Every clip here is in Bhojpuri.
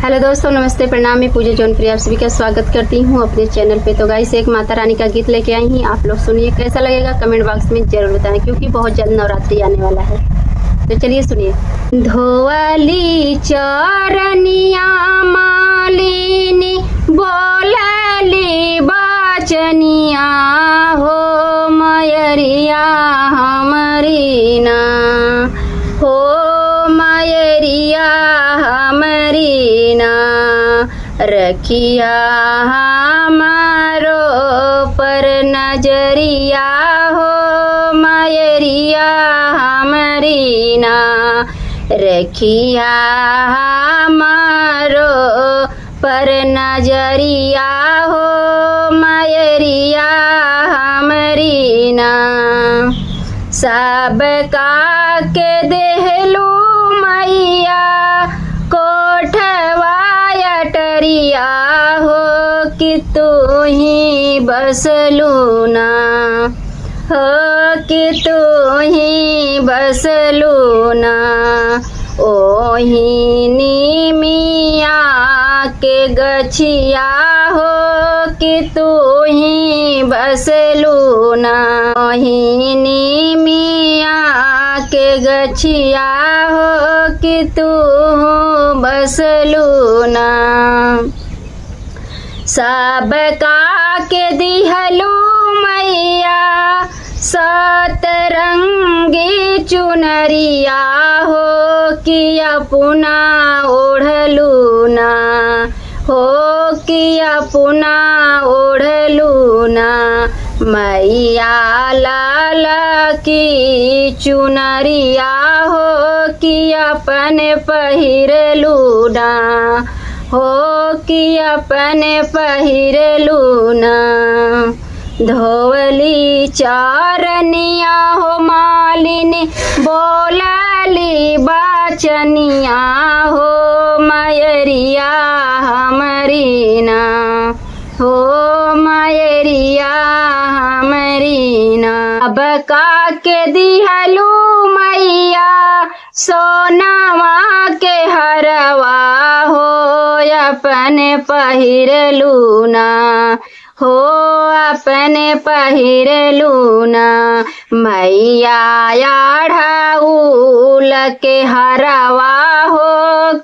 हेलो दोस्तों, नमस्ते, प्रणाम। मैं पूजा जौनप्रिया आप सभी का स्वागत करती हूँ अपने चैनल पे। तो गाइस, एक माता रानी का गीत लेके आई हूँ, आप लोग सुनिए। कैसा लगेगा कमेंट बॉक्स में जरूर बताएं, क्योंकि बहुत जल्द नवरात्रि आने वाला है। तो चलिए सुनिए। धोवली चरनिया मालिनी बोलली बचनिया हो मयरिया हमारी ना हो मयरिया हमारी ना रखिया हमारो पर नजरिया हो मयरिया हमारी ना रखिया हमारो पर नजरिया हो मयरिया हमारी ना सब का के देहलू मैया कोठवा अटरिया हो कि तू ही बसलू ना हो कि तू ही बसलू ना ओही निमिया के गछिया हो कि तू ही बसलू ना ओही निमिया के गछिया हो कि तू बसलू ना सब का के दिहलू मैया सतरंगी चुनरिया हो कि अपना ओढ़लू ना हो कि अपना ओढ़लू ना मैया लाल की चुनरिया हो कि अपन पहिरलू ना हो कि अपन पहिरलू ना धोवली चारनिया हो मालिनी बोलली बचनिया हो मयरिया हमारी ना हो मयरिया हमारी ना अब का के दिहलू मैया सोनावा के हरवा हो अपन पहिरलू ना हो अपने पहिरलू ना मैया ढाउल के हरवा हो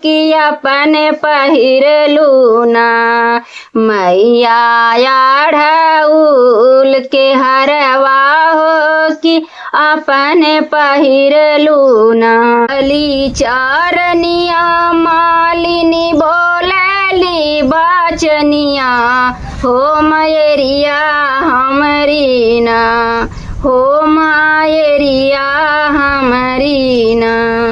कि अपने पहिरलू ना मैया ढाउल के हरवा हो कि अपने पहिरलू ना अली चारनिया मालिनी बोलली बचनिया हो मयरिया हमारी ना हो